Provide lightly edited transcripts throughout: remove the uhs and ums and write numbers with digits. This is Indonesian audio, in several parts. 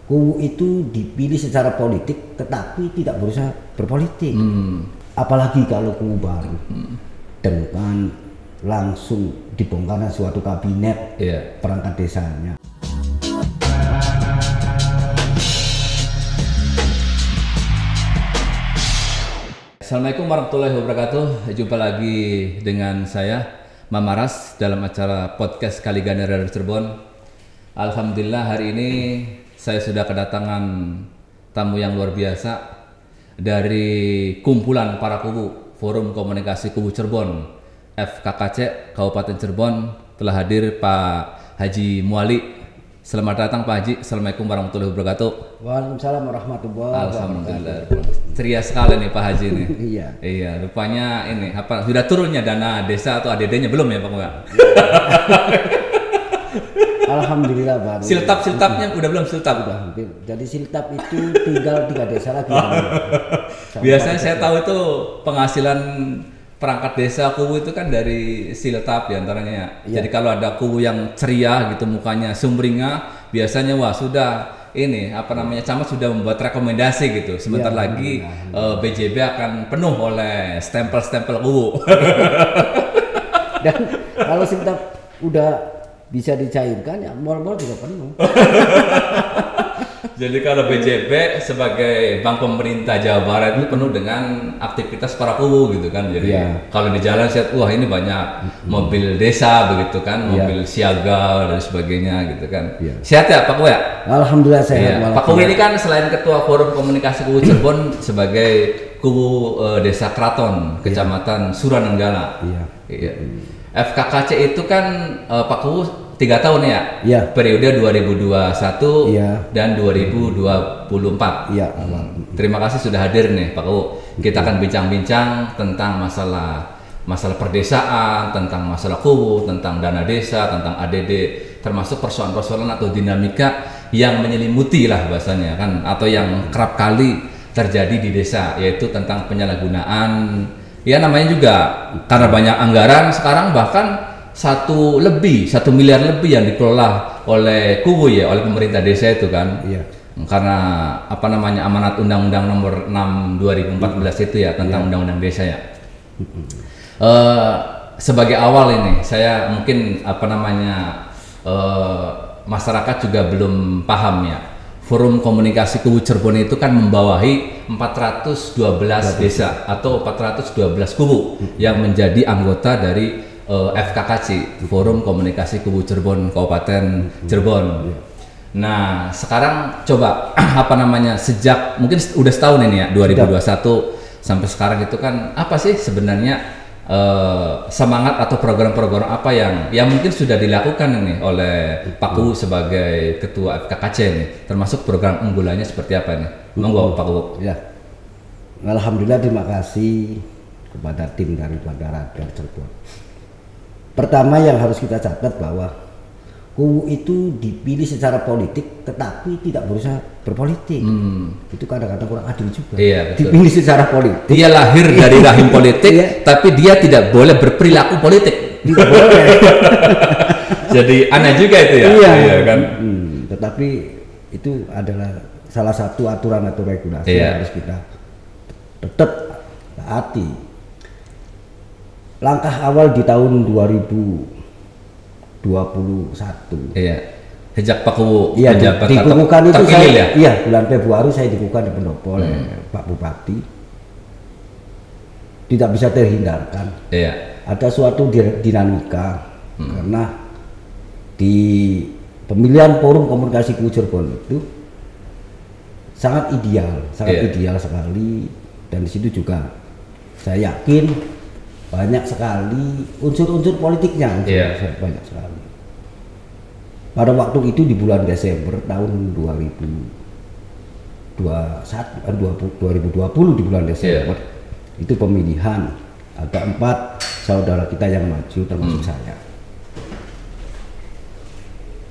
Kubu itu dipilih secara politik tetapi tidak berusaha berpolitik. Apalagi kalau kubu baru dengan langsung dibongkarnya suatu kabinet perangkat desanya. Assalamualaikum warahmatullahi wabarakatuh. Jumpa lagi dengan saya Mamaras dalam acara podcast Kaligana dari Cirebon. Alhamdulillah hari ini saya sudah kedatangan tamu yang luar biasa dari kumpulan para kubu Forum Komunikasi Kubu Cirebon FKKC Kabupaten Cirebon. Telah hadir Pak Haji Muali. Selamat datang Pak Haji. Assalamualaikum warahmatullahi wabarakatuh. Waalaikumsalam warahmatullahi wabarakatuh. Alhamdulillah. Ceria sekali nih Pak Haji nih. Iya, rupanya ini apa sudah turunnya dana desa atau ADD-nya belum ya Pak Muga? Alhamdulillah baru. Siltap-siltapnya udah belum siltap? Udah hampir. Jadi siltap itu tinggal 3 desa lagi. Biasanya saya tahu itu penghasilan perangkat desa kubu itu kan dari siltap diantaranya ya. Jadi kalau ada kubu yang ceria gitu mukanya sumringah, biasanya wah sudah ini apa namanya camat sudah membuat rekomendasi gitu. Sebentar lagi BJB akan penuh oleh stempel-stempel kubu. Dan kalau siltap udah bisa dicairkan ya mal-mal juga penuh. Jadi kalau BJB sebagai bank pemerintah Jawa Barat itu penuh dengan aktivitas para kubu gitu kan. Jadi kalau di jalan saya wah ini banyak mobil desa begitu kan, mobil siaga dan sebagainya gitu kan. Sehat ya Pak Kubu ya? Alhamdulillah sehat. Pak Kubu ini kan selain Ketua Forum Komunikasi Kubu Cirebon sebagai kubu Desa Kraton Kecamatan Suranenggala. FKKC itu kan Pak Kubu 3 tahun ya? Periode 2021 dan 2024. Terima kasih sudah hadir nih Pak Kubu. Kita akan bincang-bincang tentang masalah perdesaan, tentang masalah kubu, tentang dana desa, tentang ADD, termasuk persoalan-persoalan atau dinamika yang menyelimuti lah bahasanya kan, atau yang kerap kali terjadi di desa, yaitu tentang penyalahgunaan. Ya namanya juga karena banyak anggaran sekarang bahkan 1 miliar lebih yang dikelola oleh kubu ya, oleh pemerintah desa itu kan. Karena apa namanya amanat Undang-Undang Nomor 6 2014 itu ya tentang Undang-Undang Desa ya. Sebagai awal ini saya mungkin apa namanya masyarakat juga belum paham ya. Forum Komunikasi Kubu Cirebon itu kan membawahi 412 desa atau 412 kubu yang menjadi anggota dari FKKC Forum Komunikasi Kubu Cirebon Kabupaten Cirebon. Nah sekarang coba apa namanya sejak mungkin udah setahun ini ya 2021 sampai sekarang itu kan apa sih sebenarnya semangat atau program-program apa yang mungkin sudah dilakukan ini oleh Pak Kubu sebagai Ketua FKKC ini, termasuk program unggulannya seperti apa nih? Monggo Pak Kubu. Ya, alhamdulillah terima kasih kepada tim dari Radar Cirebon. Pertama yang harus kita catat bahwa kubu itu dipilih secara politik tetapi tidak berusaha berpolitik. Itu kadang-kadang kurang adil juga. Dipilih secara politik. Dia lahir dari rahim politik tapi dia tidak boleh berperilaku politik. Tidak boleh. Jadi aneh juga itu ya. Iya kan. Tetapi itu adalah salah satu aturan atau regulasi yang harus kita tetap taati. Langkah awal di tahun 2021. Sejak Pak Kubu dikukuhkan itu saya. Ya? Bulan Februari saya dikukuhkan di pendopo oleh Pak Bupati. Tidak bisa terhindarkan. Ada suatu dinamika karena di pemilihan Forum Komunikasi Kubu Cirebon itu sangat ideal sekali, dan di situ juga saya yakin banyak sekali unsur-unsur politiknya, banyak sekali. Pada waktu itu di bulan Desember tahun 2020 di bulan Desember itu pemilihan, ada 4 saudara kita yang maju termasuk saya.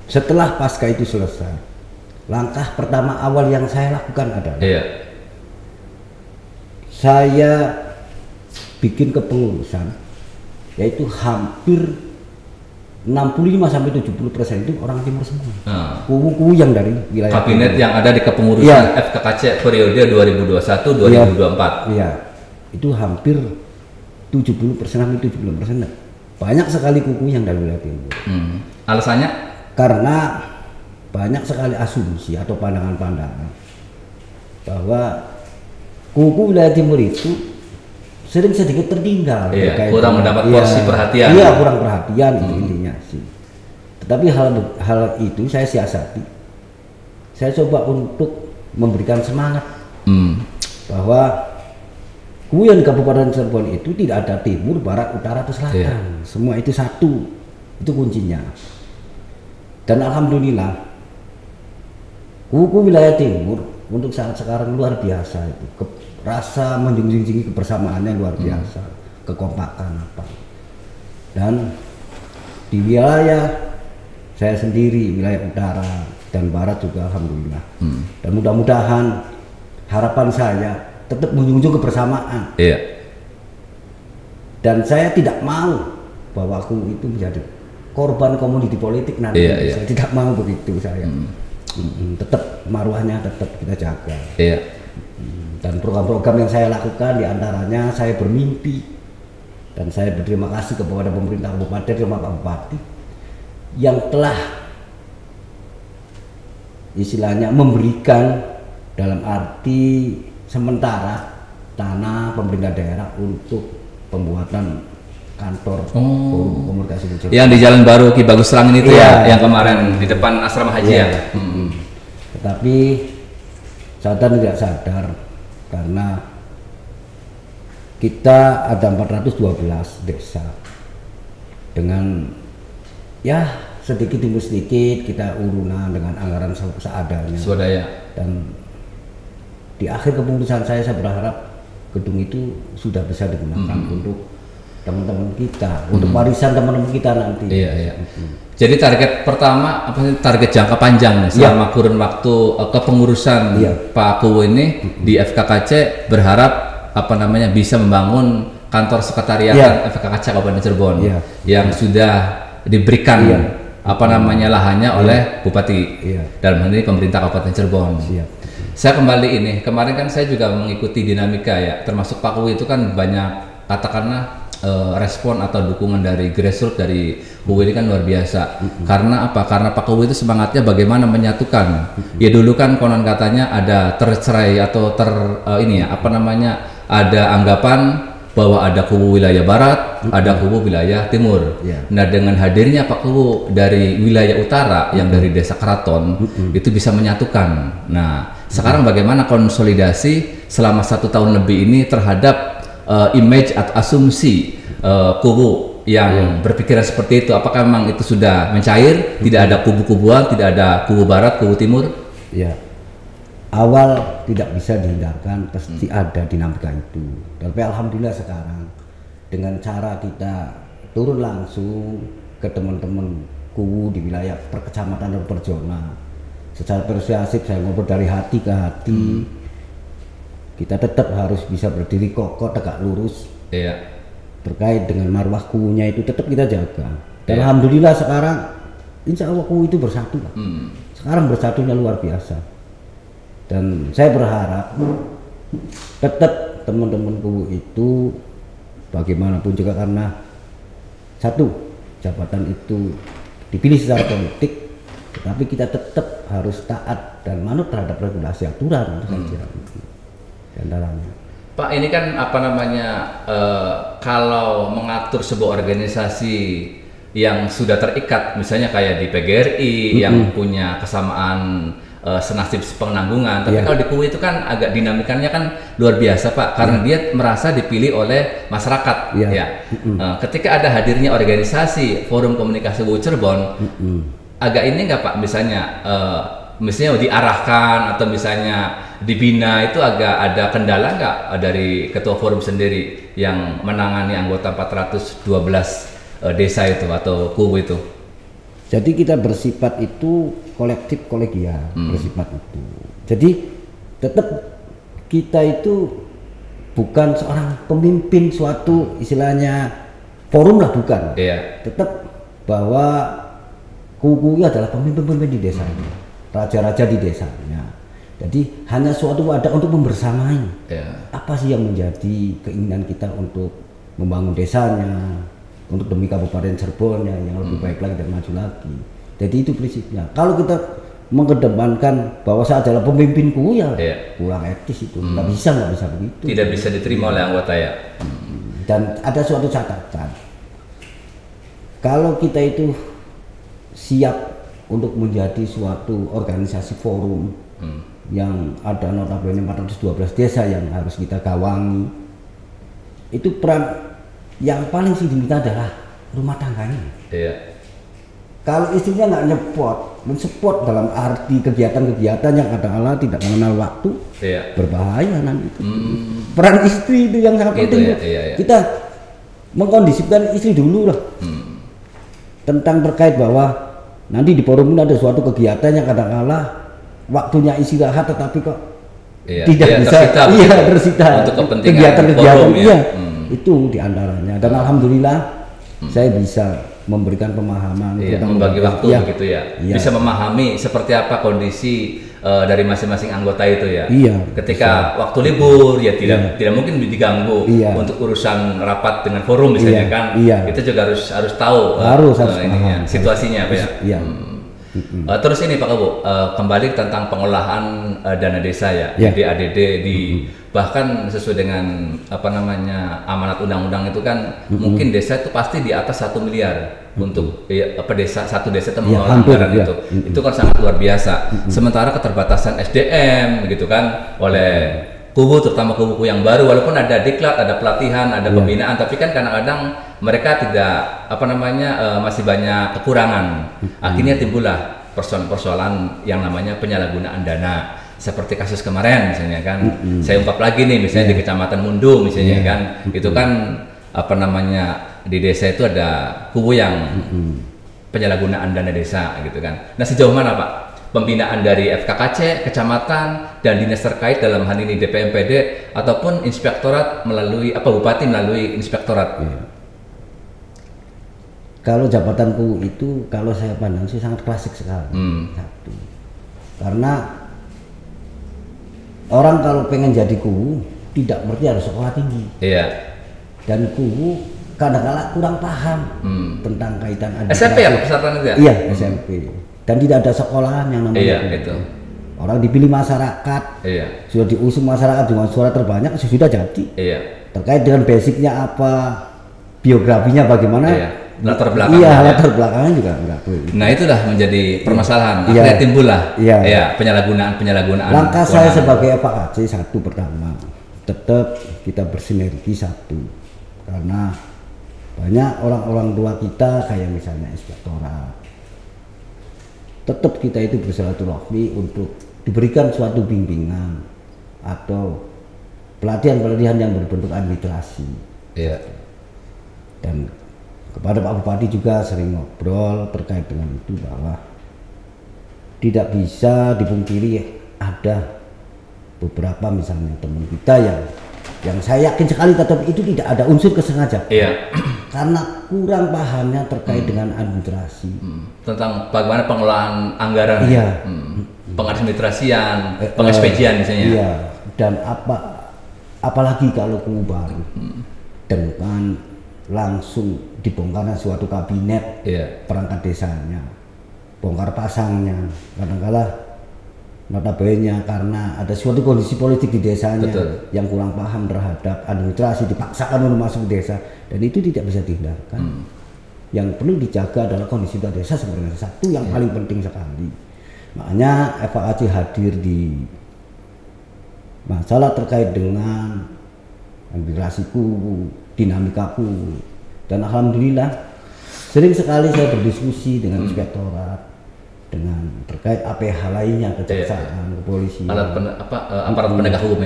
Setelah pasca itu selesai, langkah pertama awal yang saya lakukan adalah saya bikin kepengurusan, yaitu hampir 65-70% itu orang timur semua. Kubu-kubu yang dari wilayah kabinet timur. Yang ada di kepengurusan FKKC periode 2021-2024. Iya. Itu hampir 70%. Banyak sekali kuku yang dari wilayah timur. Alasannya? Karena banyak sekali asumsi atau pandangan-pandangan bahwa kuku wilayah timur itu sering sedikit tertinggal, kurang mendapat porsi perhatian. Iya, kurang perhatian itu intinya sih. Tetapi hal itu saya siasati. Saya coba untuk memberikan semangat bahwa kubu yang di Kabupaten Cirebon itu tidak ada timur, barat, utara, atau selatan. Semua itu satu. Itu kuncinya. Dan alhamdulillah kubu wilayah timur untuk saat sekarang luar biasa itu. Rasa menjunjung kebersamaannya luar biasa, kekompakan apa. Dan di wilayah saya sendiri, wilayah utara dan barat juga alhamdulillah. Dan mudah-mudahan harapan saya tetap menjunjung kebersamaan. Dan saya tidak mau bahwa aku itu menjadi korban komoditi politik nanti. Saya tidak mau begitu saya. Tetap marwahnya tetap kita jaga. Dan program-program yang saya lakukan diantaranya saya bermimpi dan saya berterima kasih kepada pemerintah kabupaten dan Pak Bupati yang telah istilahnya memberikan dalam arti sementara tanah pemerintah daerah untuk pembuatan kantor komunikasi Cirebon. Yang di Jalan Baru Ki Bagus Serangin itu yang kemarin di depan asrama haji Tetapi sadar tidak sadar karena kita ada 412 desa dengan sedikit demi sedikit kita urunan dengan anggaran seadanya. Swadaya. Dan di akhir keputusan saya berharap gedung itu sudah bisa digunakan untuk teman-teman kita, untuk warisan teman-teman kita nanti. Jadi target pertama apa sih, target jangka panjang selama kurun waktu kepengurusan Pak Kuwu ini di FKKC berharap bisa membangun kantor sekretariat FKKC Kabupaten Cirebon yang sudah diberikan lahannya oleh Bupati dalam hal ini pemerintah Kabupaten Cirebon. Saya kembali kemarin kan saya juga mengikuti dinamika termasuk Pak Kuwu itu kan banyak katakanlah respon atau dukungan dari grassroots dari Kuwu ini kan luar biasa. Karena apa? Karena Pak Kuwu itu semangatnya bagaimana menyatukan. Ya dulu kan konon katanya ada tercerai atau ada anggapan bahwa ada kubu wilayah barat, ada kubu wilayah timur. Nah dengan hadirnya Pak Kuwu dari wilayah utara yang dari Desa Keraton itu bisa menyatukan. Nah sekarang bagaimana konsolidasi selama 1 tahun lebih ini terhadap image atau asumsi kubu yang berpikiran seperti itu, apakah memang itu sudah mencair, tidak ada kubu-kubuan, tidak ada kubu barat, kubu timur? Awal tidak bisa dihindarkan, pasti ada dinamika itu. Tapi alhamdulillah sekarang dengan cara kita turun langsung ke teman-teman kubu di wilayah perkecamatan dan perzona, secara persuasif saya ngobrol dari hati ke hati. Kita tetap harus bisa berdiri kokoh, tegak lurus. Terkait dengan marwah kubunya itu tetap kita jaga. Dan alhamdulillah sekarang insya Allah kubu itu bersatu. Sekarang bersatunya luar biasa. Dan saya berharap tetap teman-teman kubu itu bagaimanapun juga, karena satu, jabatan itu dipilih secara politik, tetapi kita tetap harus taat dan manut terhadap regulasi aturan itu saja. Antaranya. Pak, ini kan kalau mengatur sebuah organisasi yang sudah terikat, misalnya kayak di PGRI yang punya kesamaan senasib penanggungan, tapi kalau di Kuwu itu kan agak dinamikanya kan luar biasa Pak, karena dia merasa dipilih oleh masyarakat. Ketika ada hadirnya organisasi Forum Komunikasi Kuwu Cirebon, agak ini nggak Pak, misalnya diarahkan atau misalnya dibina, itu agak ada kendala nggak dari ketua forum sendiri yang menangani anggota 412 desa itu atau kubu itu? Jadi kita bersifat itu kolektif kolegial, bersifat itu. Jadi tetap kita itu bukan seorang pemimpin suatu istilahnya forum lah, bukan. Tetap bahwa kuku adalah pemimpin-pemimpin di desanya, raja-raja di desanya. Jadi hanya suatu wadah untuk membersamai apa sih yang menjadi keinginan kita untuk membangun desanya, untuk demi Kabupaten Cirebon yang lebih baik lagi dan maju lagi. Jadi itu prinsipnya. Kalau kita mengedepankan bahwa saya adalah pemimpinku kurang etis itu, nggak bisa begitu. Tidak bisa diterima oleh anggota ya. Dan ada suatu catatan, kalau kita itu siap untuk menjadi suatu organisasi forum yang ada notabene 412 desa yang harus kita gawangi, itu peran yang paling sih diminta adalah rumah tangganya. Kalau istrinya nggak mensupport dalam arti kegiatan-kegiatan yang kadang-kala tidak mengenal waktu, berbahaya nanti itu. Peran istri itu yang sangat penting. Kita mengkondisikan istri dulu lah tentang terkait bahwa nanti di forum ini ada suatu kegiatan yang kadang-kala waktunya istirahat tetapi kok tidak bisa tersita untuk kepentingan kegiatan-kegiatan itu diantaranya. Dan alhamdulillah saya bisa memberikan pemahaman, membagi waktu begitu bisa memahami seperti apa kondisi dari masing-masing anggota itu ketika waktu libur tidak mungkin diganggu untuk urusan rapat dengan forum misalnya kan kita juga harus tahu situasinya terus ini Pak Kebu, kembali tentang pengolahan dana desa di ADD bahkan sesuai dengan amanat undang-undang itu kan mungkin desa itu pasti di atas 1 miliar untuk satu desa itu mengelola anggaran itu kan sangat luar biasa. Sementara keterbatasan SDM gitu kan oleh kubu, terutama kubu yang baru, walaupun ada diklat, ada pelatihan, ada pembinaan, tapi kan kadang-kadang mereka tidak masih banyak kekurangan. Akhirnya timbullah persoalan-persoalan yang namanya penyalahgunaan dana. Seperti kasus kemarin misalnya kan, saya ungkap lagi nih misalnya di Kecamatan Mundu misalnya kan, itu kan di desa itu ada kubu yang penyalahgunaan dana desa gitu kan. Nah sejauh mana Pak pembinaan dari FKKC, kecamatan dan dinas terkait dalam hal ini DPMPD ataupun inspektorat melalui bupati melalui inspektorat? Kalau jabatanku itu kalau saya pandang sih sangat klasik sekali. Satu, karena orang kalau pengen jadi kubu tidak berarti harus sekolah tinggi. Dan kubu kadang-kala kurang paham tentang kaitan SMP persyaratan itu Iya, SMP. Dan tidak ada sekolahan yang namanya itu. Orang dipilih masyarakat, sudah diusung masyarakat dengan suara terbanyak sudah jadi. Terkait dengan basicnya apa, biografinya bagaimana, latar belakangnya. Latar belakangnya juga enggak boleh. Nah itulah menjadi permasalahan. Akhirnya timbullah penyalahgunaan. Langkah saya sebagai FKKC satu pertama, tetap kita bersinergi satu, karena banyak orang-orang tua kita kayak misalnya inspektorat, tetap kita itu bersilaturahmi untuk diberikan suatu bimbingan atau pelatihan-pelatihan yang berbentuk administrasi. Dan kepada Pak Bupati juga sering ngobrol terkait dengan itu, bahwa tidak bisa dipungkiri ada beberapa misalnya teman kita yang saya yakin sekali tetap itu tidak ada unsur kesengajaan. Karena kurang pahamnya terkait dengan administrasi. Tentang bagaimana pengelolaan anggaran. Pengadministrasian, pengekspejian misalnya. Dan apalagi kalau kubu baru dengan langsung dibongkarnya suatu kabinet perangkat desanya, bongkar pasangnya, kadang-kala notabene karena ada suatu kondisi politik di desanya yang kurang paham terhadap administrasi, dipaksakan untuk masuk ke desa, dan itu tidak bisa dihindarkan. Yang perlu dijaga adalah kondisi desa sebenarnya satu yang paling penting sekali. Makanya FKKC hadir di masalah terkait dengan administrasi kubu, dinamika kubu, dan alhamdulillah sering sekali saya berdiskusi dengan inspektorat, dengan terkait APH lainnya, kejaksaan, kepolisian, aparat penegak hukum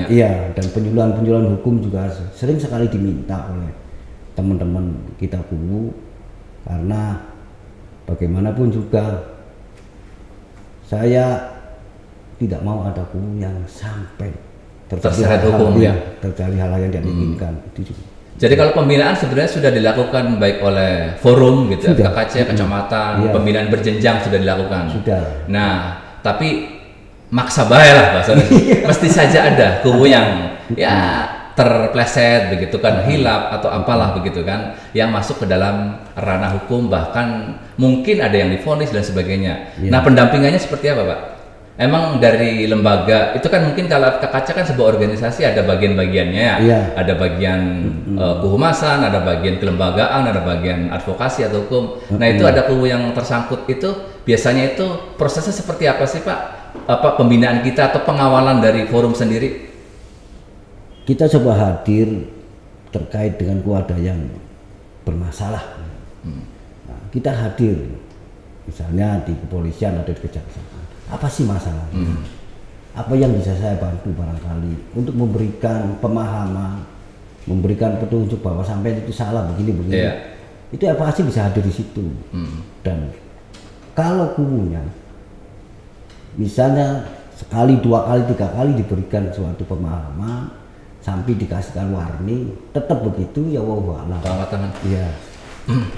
dan penyuluhan hukum juga sering sekali diminta oleh teman-teman kita kubu, karena bagaimanapun juga saya tidak mau ada kubu yang sampai terseret hukum terjadi hal yang tidak diinginkan. Itu juga. Jadi kalau pembinaan sebenarnya sudah dilakukan baik oleh forum gitu, FKKC, kecamatan, pembinaan berjenjang sudah dilakukan. Sudah. Nah, tapi maksa bae lah bahasanya. Mesti saja ada kubu yang ya terpleset begitu kan, hilap atau apalah begitu kan, yang masuk ke dalam ranah hukum, bahkan mungkin ada yang divonis dan sebagainya. Nah, pendampingannya seperti apa, Pak? Emang dari lembaga itu kan mungkin kalau FKKC kan sebuah organisasi ada bagian-bagiannya ya. Ada bagian kehumasan, ada bagian kelembagaan, ada bagian advokasi atau hukum. Nah, itu ada kubu yang tersangkut itu biasanya itu prosesnya seperti apa sih, Pak? Apa pembinaan kita atau pengawalan dari forum sendiri? Kita coba hadir terkait dengan kuada yang bermasalah. Nah, kita hadir misalnya di kepolisian atau di kejaksaan. Apa sih masalahnya? Apa yang bisa saya bantu barangkali untuk memberikan pemahaman, memberikan petunjuk bahwa sampai itu salah begini. Itu apa sih bisa hadir di situ. Dan kalau kubunya misalnya sekali, 2 kali, 3 kali diberikan suatu pemahaman sampai dikasihkan warning, tetap begitu ya wallahualam. Iya.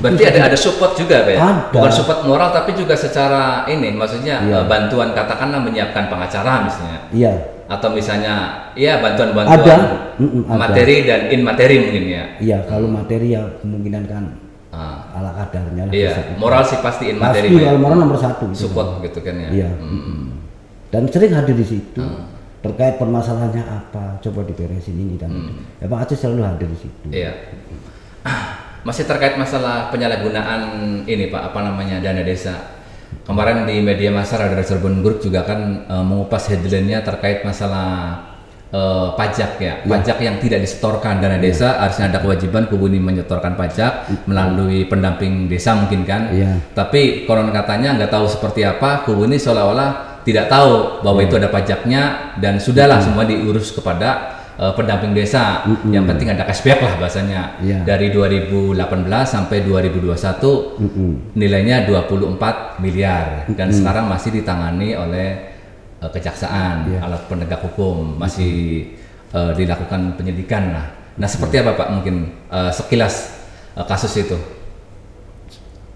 Berarti ada support juga, Pak ya? Bukan support moral tapi juga secara ini, maksudnya bantuan, katakanlah menyiapkan pengacara misalnya. Iya. Atau misalnya bantuan-bantuan materi dan in materi mungkin ya. Iya, kalau materi ya kemungkinan kan ala kadarnya lah. Iya, moral sih pasti in materi. Pasti kalau moral nomor 1 gitu. Support gitu kan ya. Iya. Dan sering hadir di situ. Terkait permasalahannya apa, coba diberesin ini dan itu. Ya Pak Aceh selalu hadir di situ. Iya. Masih terkait masalah penyalahgunaan ini Pak, dana desa. Kemarin di media massa Radar Cirebon Group juga kan mengupas headline-nya terkait masalah pajak ya. Pajak yang tidak disetorkan dana desa, harusnya ada kewajiban kubu ini menyetorkan pajak melalui pendamping desa mungkin kan. Tapi konon katanya nggak tahu seperti apa, kubu ini seolah-olah tidak tahu bahwa itu ada pajaknya dan sudahlah semua diurus kepada pendamping desa. Yang penting ada cashback lah bahasanya. Dari 2018 sampai 2021 nilainya 24 miliar dan sekarang masih ditangani oleh kejaksaan, alat penegak hukum, masih dilakukan penyidikan lah. Nah, seperti apa Pak mungkin sekilas kasus itu?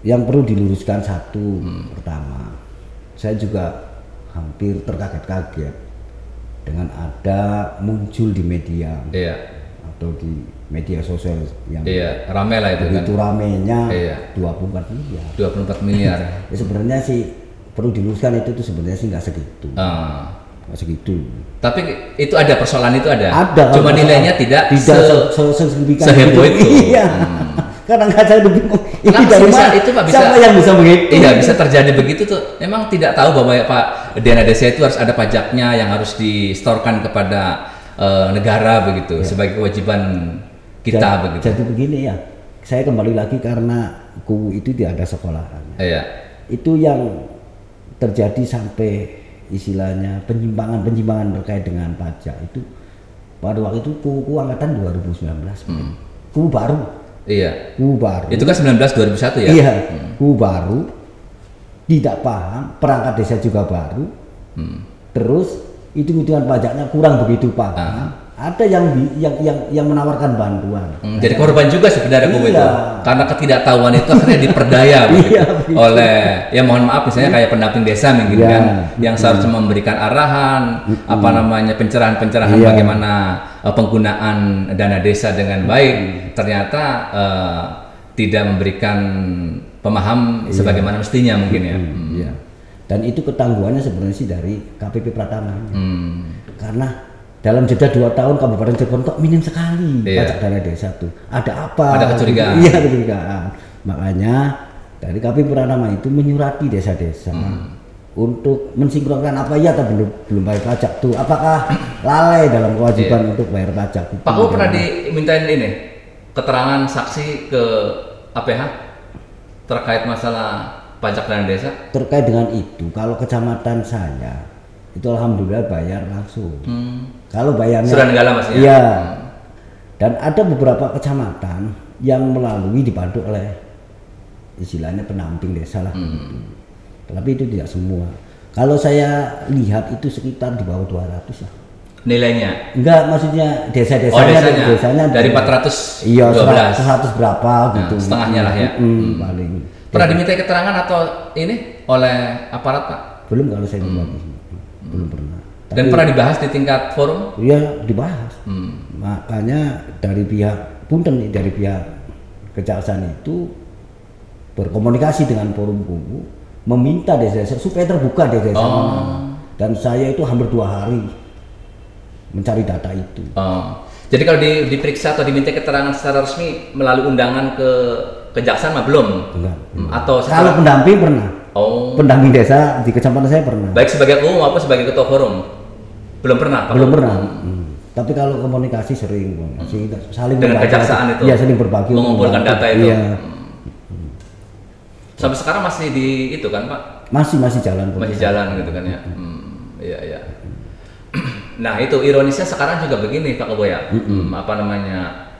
Yang perlu diluruskan satu, pertama, saya juga hampir terkaget-kaget dengan ada muncul di media atau di media sosial yang rame lah itu begitu kan. ramenya 24 miliar. 24 miliar. Ya sebenarnya sih perlu diluruskan itu sebenarnya sih nggak segitu. Nggak segitu. Tapi itu ada persoalan itu ada. persoalan. Cuma nilainya tidak seheboh itu. Iya. Kadang-kadang saya udah bingung. Ini dari mana? Itu Pak bisa. Siapa yang bisa menghitung? Iya, bisa terjadi begitu tuh. Memang tidak tahu bahwa Pak dana desa itu harus ada pajaknya yang harus disetorkan kepada negara begitu sebagai kewajiban kita begitu. Jadi begini ya. Saya kembali lagi karena kubu itu tidak ada sekolahan. Itu yang terjadi sampai istilahnya penyimpangan terkait dengan pajak itu pada waktu itu kubu angkatan 2019. Kubu baru. Kubu baru. Itu kan 2001 ya? Iya, kubu baru, tidak paham, perangkat desa juga baru, terus hitung-hitungan pajaknya kurang begitu paham. Ada yang menawarkan bantuan. Jadi korban juga sebenarnya kubu itu, karena ketidaktahuan itu akhirnya diperdaya oleh mohon maaf misalnya kayak pendamping desa mungkin kan, yang seharusnya memberikan arahan, pencerahan bagaimana penggunaan dana desa dengan baik, ternyata tidak memberikan pemaham sebagaimana mestinya mungkin ya. Dan itu ketangguhannya sebenarnya sih dari KPP Pratama. Karena dalam jeda 2 tahun Kabupaten Cirebon kok minim sekali pajak dana desa tuh. Ada apa? Ada kecurigaan. Iya, kecurigaan. Makanya dari KPP Pratama itu menyurati desa-desa untuk mensinkronkan apa atau belum bayar pajak tuh. Apakah lalai dalam kewajiban untuk bayar pajak? Pak U pernah dimintain ini keterangan saksi ke APH terkait masalah pajak dana desa? Terkait dengan itu, kalau kecamatan saya itu alhamdulillah bayar langsung. Kalau bayarnya Sudah Nenggala Mas ya? Iya. Dan ada beberapa kecamatan yang melalui dibantu oleh istilahnya pendamping desa lah. Tapi itu tidak semua. Kalau saya lihat itu sekitar di bawah 200 lah. nilainya? Enggak, maksudnya desanya dari 400. Iya, 100 berapa gitu. Nah, setengahnya lah ya. Paling. Pernah diminta keterangan atau ini oleh aparat, Pak? Belum, kalau saya belum pernah. Dan pernah dibahas di tingkat forum? Iya, dibahas. Makanya dari pihak Punten, dari pihak kejaksaan itu berkomunikasi dengan forum kubu, meminta desa supaya terbuka desa mana. Dan saya itu hampir 2 hari mencari data itu. Jadi kalau diperiksa atau diminta keterangan secara resmi melalui undangan ke kejaksaan mah belum? Enggak. Atau kalau pendamping pernah. Pendamping desa di kecamatan saya pernah. Baik sebagai ketua maupun sebagai ketua forum? Belum pernah? Belum pernah. Tapi kalau komunikasi sering, saling dengan kejaksaan itu? Iya, saling berbagi. Mengumpulkan data itu? Iya. Sampai sekarang masih di itu kan, Pak? Masih jalan. Masih jalan gitu kan ya? Iya. Nah itu ironisnya sekarang juga begini Pak Kebo ya,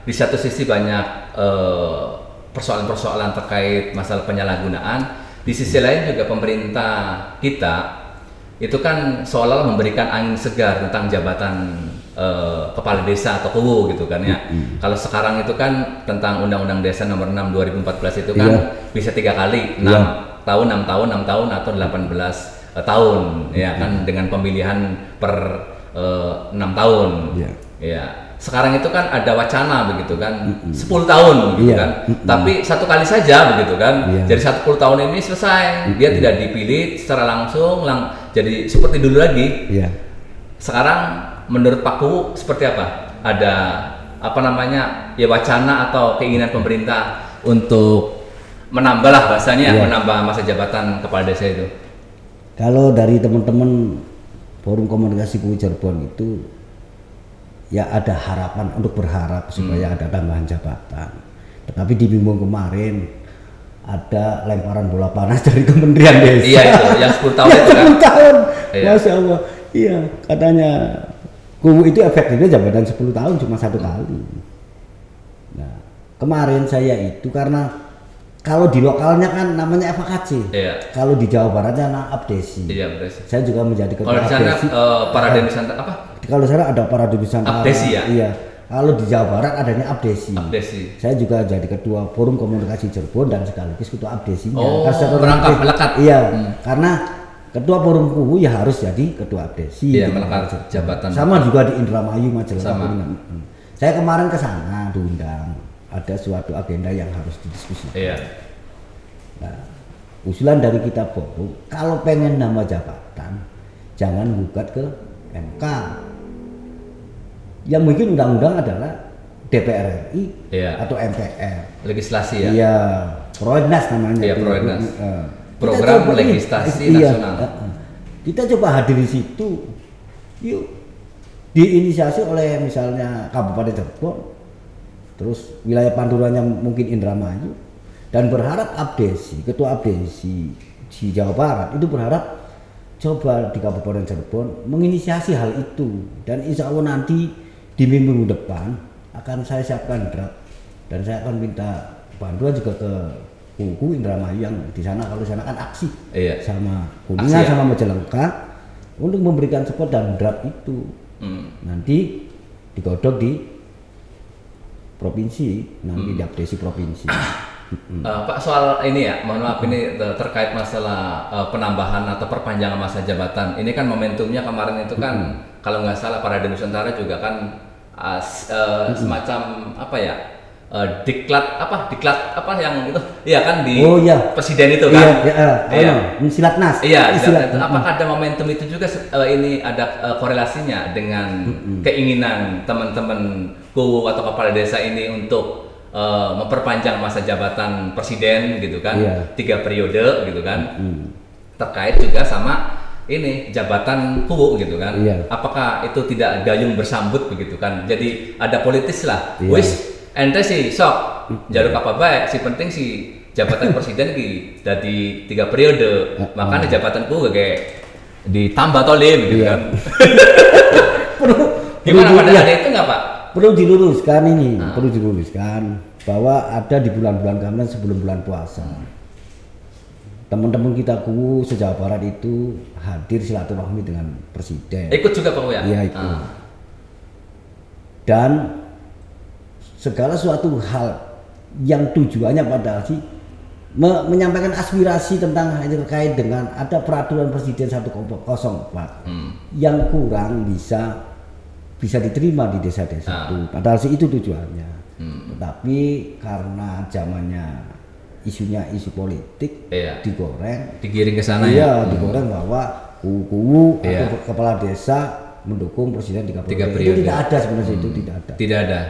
di satu sisi banyak persoalan-persoalan terkait masalah penyalahgunaan, di sisi lain juga pemerintah kita itu kan seolah-olah memberikan angin segar tentang jabatan kepala desa atau kuwu gitu kan ya. Kalau sekarang itu kan tentang Undang-Undang Desa Nomor 6 2014 itu kan bisa 3 kali, 6 tahun atau 18 tahun ya kan, dengan pemilihan per 6 tahun. Ya. Sekarang itu kan ada wacana begitu kan, 10 tahun gitu kan. Tapi 1 kali saja begitu kan. Jadi 10 tahun ini selesai. Dia tidak dipilih secara langsung, jadi seperti dulu lagi. Sekarang menurut Pak Kuwu seperti apa? Ada ya wacana atau keinginan pemerintah untuk menambah lah bahasanya, menambah masa jabatan kepala desa itu? Kalau dari teman-teman Forum Komunikasi Kuwu Cirebon itu ya ada harapan untuk berharap supaya ada tambahan jabatan. Tetapi di minggu kemarin ada lemparan bola panas dari Kementerian Desa. Iya itu, yang 10 tahun itu kan. 10 tahun, Masya Allah. Iya, katanya Kuwu itu efektifnya jabatan 10 tahun cuma 1 kali. Nah, kemarin saya itu karena kalau di lokalnya kan namanya FKC. Kalau di Jawa Baratnya abdesi. Abdesi. Saya juga menjadi ketua abdesi. Kalau di sana Parade Nusantara apa? Kalau di sana ada Parade Nusantara. Abdesi ya? Iya. Kalau di Jawa Barat adanya abdesi. Saya juga jadi ketua Forum Komunikasi Cirebon dan sekaligus ketua abdesinya. Merangkap melekat. Iya. Karena ketua Forum Kuwu ya harus jadi ketua abdesi. Iya, melekat jabatan. Sama juga di Indramayu Majalengka. Saya kemarin ke sana diundang. Ada suatu agenda yang harus didiskusikan. Nah, usulan dari kita forum, kalau pengen nambah jabatan, jangan gugat ke MK. Yang mungkin undang-undang adalah DPR RI atau MPR. Legislasi ya? Iya, Prolegnas namanya. Iya, Prolegnas. Program Legislasi Nasional. Kita coba hadir di situ. Yuk, diinisiasi oleh misalnya Kabupaten Cirebon, terus wilayah panturannya mungkin Indramayu, dan berharap ketua abdesi di Jawa Barat itu berharap coba di Kabupaten Cirebon menginisiasi hal itu, dan insya Allah nanti di minggu depan akan saya siapkan draft dan saya akan minta bantuan juga ke Kuwu Indramayu yang di sana, kalau di sana kan aksi sama Kuningan sama Majalengka untuk memberikan support dan draft itu nanti digodok di provinsi, nanti di abdesi provinsi. Pak, soal ini ya, mohon maaf ini terkait masalah penambahan atau perpanjangan masa jabatan. Ini kan momentumnya kemarin itu kan kalau nggak salah Parade Nusantara juga kan semacam diklat yang itu, iya kan di presiden itu kan? Silatnas. Apakah ada momentum itu juga ini ada korelasinya dengan keinginan teman-teman Kuwu atau kepala desa ini untuk memperpanjang masa jabatan presiden gitu kan, 3 periode gitu kan, terkait juga sama ini jabatan Kuwu gitu kan, apakah itu tidak gayung bersambut begitu kan, jadi ada politis lah, wis ente sih sok jalur apa baik, si penting si jabatan presiden ki dari 3 periode, makanya jabatan Kuwu kayak ditambah tolim gitu kan. Gimana pandangannya itu nggak Pak? Perlu diluruskan bahwa ada di bulan-bulan Ramadan sebelum bulan puasa, teman-teman kita Kuwu se-Jawa Barat itu hadir silaturahmi dengan presiden. Ikut juga Pak ya? Iya ikut. dan segala suatu hal yang tujuannya pada sih menyampaikan aspirasi tentang terkait dengan ada peraturan presiden 104 yang kurang bisa diterima di desa-desa itu, padahal sih itu tujuannya. Tetapi karena zamannya isunya isu politik, digiring ke sana digoreng bahwa kubu atau kepala desa mendukung presiden 3 periode. Itu tidak ada sebenarnya, itu tidak ada.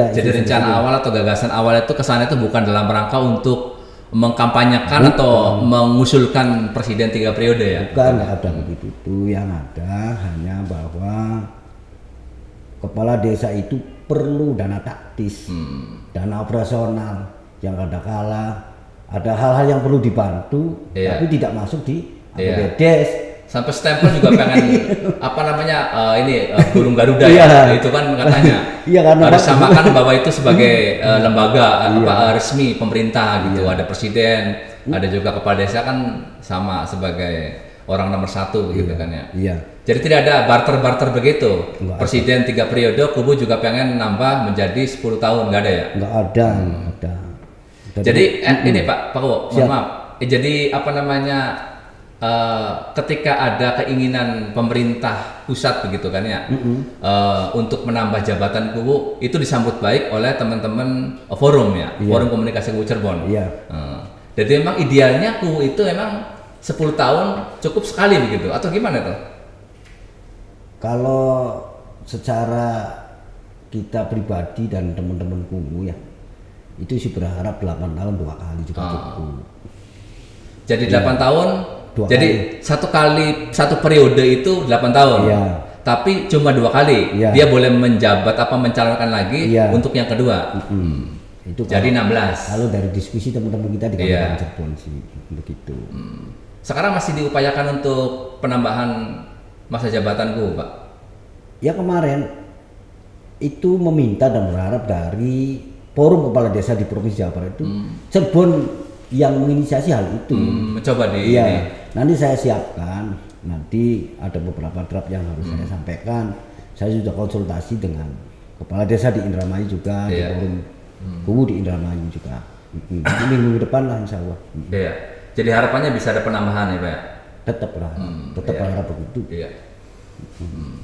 Jadi rencana awal atau gagasan awal itu kesana itu bukan dalam rangka untuk mengkampanyekan atau mengusulkan presiden 3 periode ya? Bukan, nggak ada begitu. Yang ada hanya bahwa kepala desa itu perlu dana taktis, dana operasional yang kadangkala ada hal-hal yang perlu dibantu, tapi tidak masuk di APBDes. Sampai stempel juga pengen burung Garuda ya, itu kan katanya. Karena harus samakan bahwa itu sebagai lembaga resmi pemerintah gitu. Ada presiden, ada juga kepala desa kan sama sebagai orang nomor 1 begitu kan ya. Jadi tidak ada barter begitu. Presiden 3 periode, kubu juga pengen nambah menjadi 10 tahun, nggak ada ya? Nggak ada. Jadi ini Pak Kubu, mohon maaf. Jadi ketika ada keinginan pemerintah pusat begitu kan ya, untuk menambah jabatan kubu, itu disambut baik oleh teman-teman forum ya, forum komunikasi kubu Cirebon. Jadi memang idealnya kubu itu memang 10 tahun cukup sekali begitu atau gimana tuh? Kalau secara kita pribadi dan teman-teman kubu ya, itu sih berharap 8 tahun 2 kali juga cukup. Jadi 8 tahun. Jadi satu periode itu 8 tahun, tapi cuma 2 kali. Dia boleh menjabat mencalonkan lagi untuk yang kedua. Itu jadi 16. Kalau dari diskusi teman-teman kita di Kabupaten Cirebon sih begitu. Sekarang masih diupayakan untuk penambahan masa jabatanku, Pak? Ya kemarin itu meminta dan berharap dari forum kepala desa di Provinsi Jawa Barat itu Cirebon yang menginisiasi hal itu. Mencoba nanti saya siapkan, nanti ada beberapa draft yang harus saya sampaikan. Saya sudah konsultasi dengan kepala desa di Indramayu juga, di forum kubu di Indramayu juga. Minggu depan lah insya Allah. Jadi harapannya bisa ada penambahan ya Pak? Tetap berharap begitu.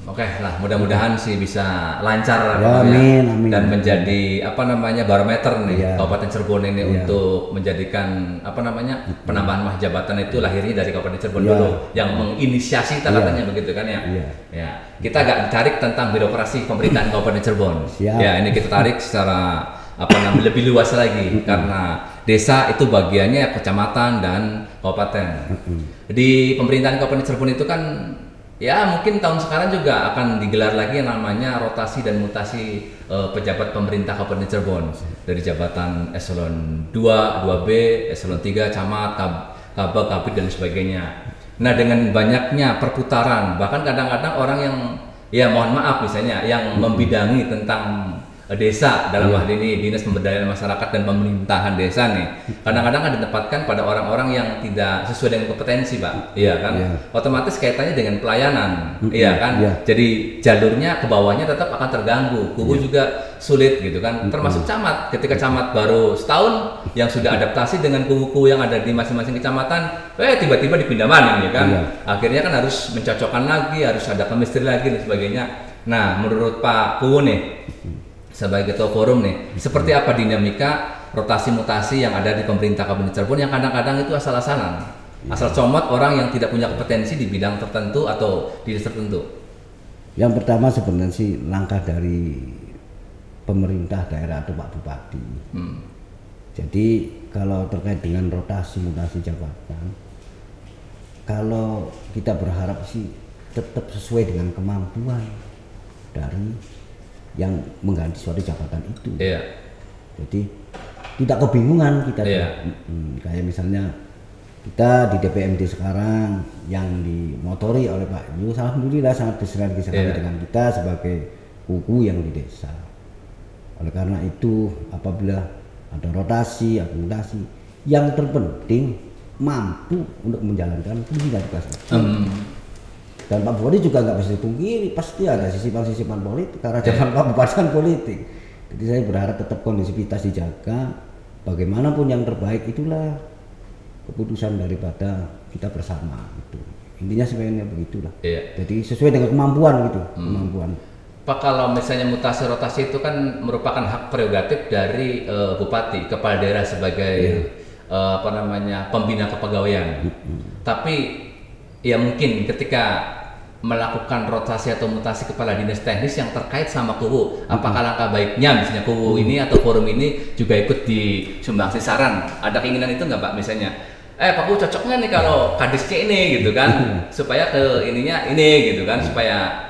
Oke lah, mudah-mudahan sih bisa lancar amin. Dan menjadi barometer nih Kabupaten Cirebon ini untuk menjadikan penambahan masa jabatan itu lahirnya dari Kabupaten Cirebon dulu yang menginisiasi katanya begitu kan ya. Kita agak tarik tentang birokrasi pemerintahan Kabupaten Cirebon. Ya, ini kita tarik secara lebih luas lagi karena desa itu bagiannya kecamatan dan kabupaten. Di pemerintahan Kabupaten Cirebon itu kan ya mungkin tahun sekarang juga akan digelar lagi yang namanya rotasi dan mutasi pejabat pemerintah Kabupaten Cirebon dari jabatan eselon 2, 2B, eselon 3, camat, kabag, kabid dan sebagainya. Nah dengan banyaknya perputaran, bahkan kadang-kadang orang yang mohon maaf misalnya yang membidangi tentang desa dalam hal ini dinas pemberdayaan masyarakat dan pemerintahan desa nih kadang-kadang kan ditempatkan pada orang-orang yang tidak sesuai dengan kompetensi Pak, otomatis kaitannya dengan pelayanan, jadi jalurnya ke bawahnya tetap akan terganggu, kubu juga sulit gitu kan, termasuk camat, ketika camat baru setahun yang sudah adaptasi dengan kubu-kubu yang ada di masing-masing kecamatan, tiba-tiba dipindah maning akhirnya kan harus mencocokkan lagi, harus ada chemistry lagi dan sebagainya. Nah menurut Pak Kubu nih sebagai ketua forum nih, seperti apa dinamika rotasi mutasi yang ada di pemerintah Kabupaten Cirebon yang kadang-kadang itu asal-asalan, asal comot orang yang tidak punya kompetensi di bidang tertentu atau dinas tertentu? Yang pertama sebenarnya sih langkah dari pemerintah daerah atau Pak Bupati. Jadi kalau terkait dengan rotasi mutasi jabatan, kalau kita berharap sih tetap sesuai dengan kemampuan dari yang mengganti suatu jabatan itu. Jadi tidak kebingungan kita. Kayak misalnya kita di DPMD sekarang yang dimotori oleh Pak Yu, alhamdulillah sangat bersinergi sekali dengan kita sebagai kubu yang di desa. Oleh karena itu apabila ada rotasi, akumulasi, yang terpenting mampu untuk menjalankan fungsi dan tugas. Dan Pak Bupati juga nggak bisa dipungkiri, pasti ada sisipan-sisipan politik karena zaman Pak Bupati kan politik. Jadi saya berharap tetap kondisivitas dijaga. Bagaimanapun yang terbaik itulah keputusan daripada kita bersama. Gitu. Intinya sebenarnya begitulah. Iya. Jadi sesuai dengan kemampuan gitu, kemampuan. Pak, kalau misalnya mutasi rotasi itu kan merupakan hak prerogatif dari Bupati, kepala daerah sebagai pembina kepegawaian. Tapi ya mungkin ketika melakukan rotasi atau mutasi kepala dinas teknis yang terkait sama KUWU, apakah langkah baiknya misalnya KUWU ini atau forum ini juga ikut disumbangsi saran? Ada keinginan itu nggak Pak misalnya? Pak KUWU cocoknya nih kalau kadisnya ini gitu kan, supaya ke ininya ini gitu kan, supaya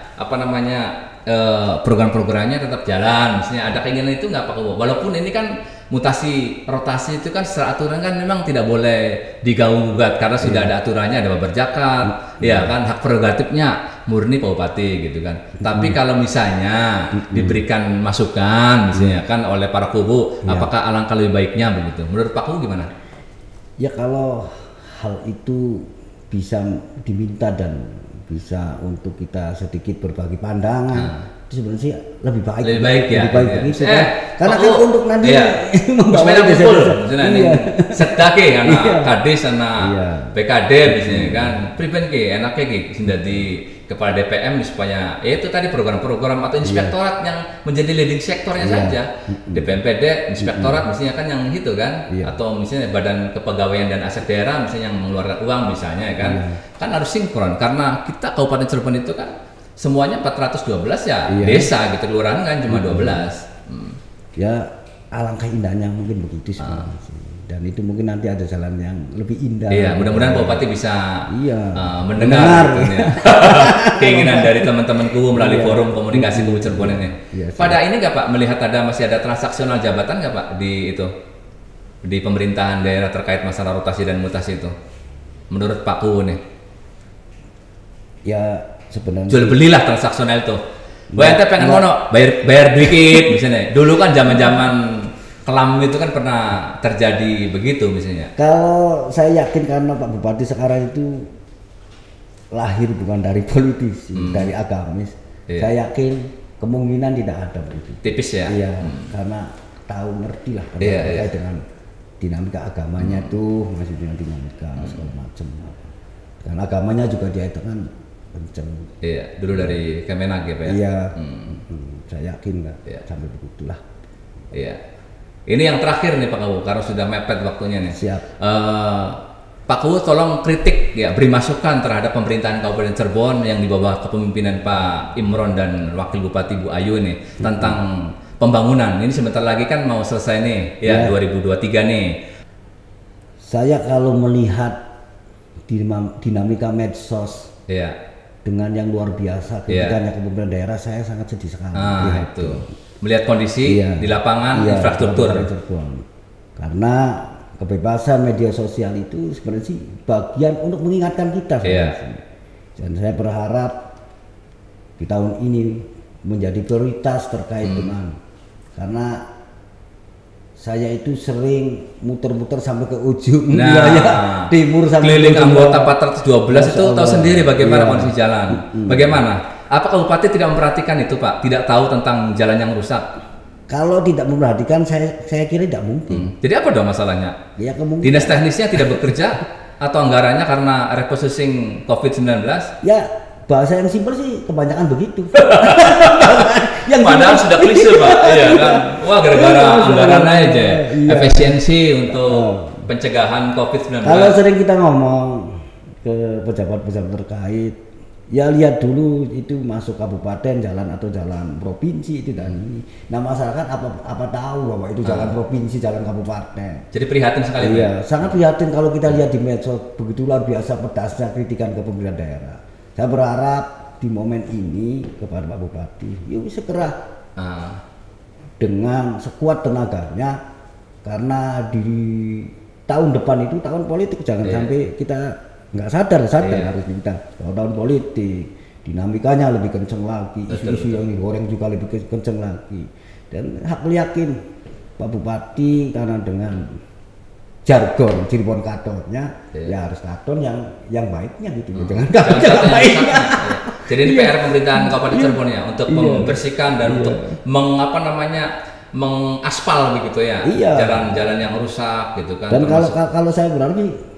program-programnya tetap jalan. Misalnya ada keinginan itu nggak Pak KUWU? Walaupun ini kan mutasi rotasi itu kan secara aturan kan memang tidak boleh diganggu-gugat karena sudah ada aturannya, ada babar zakat, ya kan, hak prerogatifnya murni Pak Bupati gitu kan. Tapi kalau misalnya diberikan masukan misalnya kan oleh para KUWU, apakah alangkah lebih baiknya begitu? Menurut Pak KUWU gimana? Ya kalau hal itu bisa diminta dan bisa untuk kita sedikit berbagi pandangan. Itu sebenarnya sih lebih baik begitu kan. Karena kan untuk nanti membawa kumpul sedake anak kadis anak PKD biasanya kan priben ki enaknya ki di kepala DPM supaya itu tadi program-program atau inspektorat yang menjadi leading sektornya saja. DPMPD inspektorat misalnya kan yang itu kan, atau misalnya Badan Kepegawaian dan Aset Daerah misalnya yang mengeluarkan uang misalnya kan. Kan harus sinkron karena kita Kabupaten Cirebon itu kan semuanya 412 ya desa gitu, kelurahan kan cuma 12. Ya alangkah indahnya mungkin begitu sebenarnya. Dan itu mungkin nanti ada jalan yang lebih indah. Iya, mudah-mudahan Pak Bupati bisa mendengar gitu, ya. Keinginan dari teman-teman KUWU melalui forum komunikasi KUWU Cirebon ini. Pada ini nggak Pak melihat masih ada transaksional jabatan nggak Pak di pemerintahan daerah terkait masalah rotasi dan mutasi itu? Menurut Pak KUWU nih? Ya sebenarnya jual belilah transaksional itu. Ente pengen ngono, bayar dikit misalnya. Dulu kan zaman-zaman kelam itu kan pernah terjadi begitu misalnya. Kalau saya yakin karena Pak Bupati sekarang itu lahir bukan dari politisi, dari agamis. Saya yakin kemungkinan tidak ada begitu. Tipis ya. Iya, karena tahu ngerti lah terkait dengan dinamika agamanya tuh, masih dengan dinamika segala macam. Dan agamanya juga dia itu kan kenceng. Iya, dulu dari Kemenak ya Pak ya? Iya, saya yakin nggak sampai begitulah. Iya. Ini yang terakhir nih Pak KUWU, karena sudah mepet waktunya nih. Siap. Pak KUWU tolong kritik ya, beri masukan terhadap pemerintahan Kabupaten Cirebon yang di bawah kepemimpinan Pak Imron dan Wakil Bupati Bu Ayu nih tentang pembangunan. Ini sebentar lagi kan mau selesai nih, ya 2023 nih. Saya kalau melihat dinamika medsos, dengan yang luar biasa ketika kepemimpinan daerah, saya sangat sedih sekali. Itu melihat kondisi di lapangan infrastruktur. Karena kebebasan media sosial itu sebenarnya sih bagian untuk mengingatkan kita. Dan saya berharap di tahun ini menjadi prioritas terkait dengan, karena saya itu sering muter-muter sampai ke ujung wilayah timur sampai keliling anggota 412 itu tahu sendiri bagaimana kondisi jalan. Bagaimana? Apakah Bupati tidak memperhatikan itu Pak? Tidak tahu tentang jalan yang rusak? Kalau tidak memperhatikan, saya kira tidak mungkin. Jadi apa dong masalahnya? Ya, dinas teknisnya tidak bekerja atau anggarannya karena reposising COVID-19? Ya, bahasa yang simpel sih kebanyakan begitu. Padahal sudah klise Pak. Iya kan? Wah, gara-gara anggaran aja. Efisiensi untuk pencegahan COVID-19. Kalau sering kita ngomong ke pejabat-pejabat terkait, ya lihat dulu itu masuk kabupaten jalan atau jalan provinsi itu dan ini. Nah masyarakat apa tahu bahwa itu jalan provinsi, jalan kabupaten. Jadi prihatin sekali. Iya, sangat prihatin kalau kita lihat di medsos begitu luar biasa pedasnya kritikan ke pemerintah daerah. Saya berharap di momen ini kepada Pak Bupati, yuk segera dengan sekuat tenaganya, karena di tahun depan itu tahun politik, jangan sampai kita nggak sadar harus kita tahun politik, dinamikanya lebih kenceng lagi, isu-isu yang digoreng juga lebih kenceng lagi. Dan hak yakin Pak Bupati karena dengan jargon Cirebon Katonnya ya harus katon yang baiknya gitu, jangan katon yang baiknya. Jadi ini PR pemerintahan Kabupaten Cirebon ya untuk membersihkan dan untuk mengaspal begitu ya, jalan-jalan yang rusak gitu kan. Dan kalau saya berarti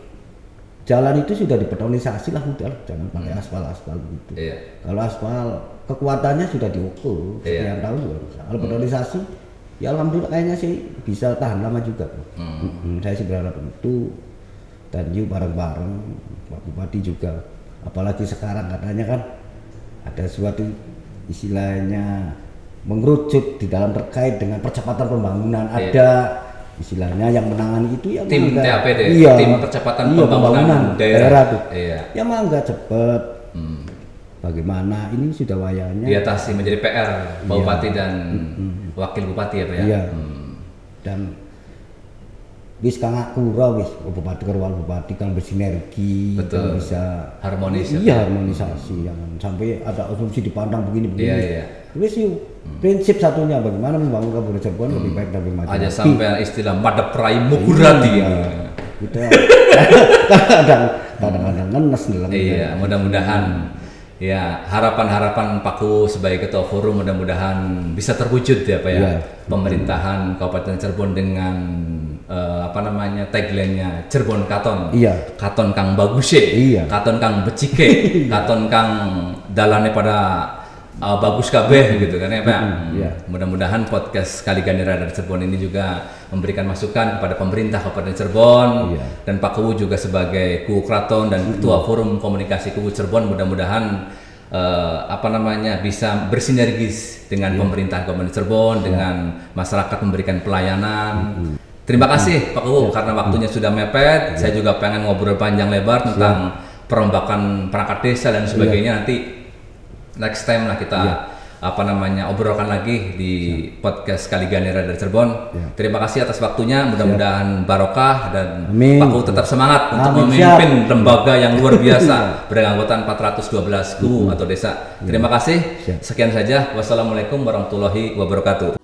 jalan itu sudah dibetonisasi lah, udah jangan pakai aspal begitu. Kalau aspal kekuatannya sudah diukur sekian tahun juga rusak. Kalau betonisasi ya alhamdulillah kayaknya sih bisa tahan lama juga. Saya sih berharap itu, dan yuk bareng-bareng Pak Bupati juga, apalagi sekarang katanya kan ada suatu istilahnya mengerucut di dalam terkait dengan percepatan pembangunan, ada istilahnya yang menangani itu ya tim TAPD, tim percepatan pembangunan daerah tuh. Ya mangga cepet. Bagaimana ini sudah wayanya diatasi menjadi PR Bupati dan Wakil Bupati ya Pak ya. Dan wis kang akura wis bupati karo bupati kan bersinergi, kan bisa harmonis. Harmonisasi, jangan sampai ada asumsi dipandang begini. Wis prinsip satunya bagaimana membangun Kabupaten Cirebon lebih baik dan lebih maju. Aja sampai istilah madeprai mugurati. Gitu. Kadang-kadang ngenes dalam. Mudah-mudahan ya harapan-harapan Paku sebagai ketua forum mudah-mudahan bisa terwujud ya Pak ya. Pemerintahan Kabupaten Cirebon dengan tagline-nya Cirebon Katon. Katon kang bagus katon kang becike, katon kang dalane pada bagus kabeh gitu kan ya Pak. Mudah-mudahan podcast Kali Gandira dari Cirebon ini juga memberikan masukan kepada pemerintah Kabupaten Cirebon dan Pak Kuwu juga sebagai Kuwu Kraton dan Ketua Forum Komunikasi Kuwu Cirebon, mudah-mudahan bisa bersinergis dengan pemerintahan Kabupaten Cirebon, dengan masyarakat memberikan pelayanan. Terima kasih Pak Kuwu karena waktunya sudah mepet. Saya juga pengen ngobrol panjang lebar tentang perombakan perangkat desa dan sebagainya. Nanti next time lah kita obrolkan lagi di podcast Kali Gandira dari Cirebon. Terima kasih atas waktunya, mudah-mudahan barokah dan Pak Kuwu tetap semangat untuk memimpin lembaga yang luar biasa beranggotaan 412 kuwu atau desa. Terima kasih. Sekian saja. Wassalamualaikum warahmatullahi wabarakatuh.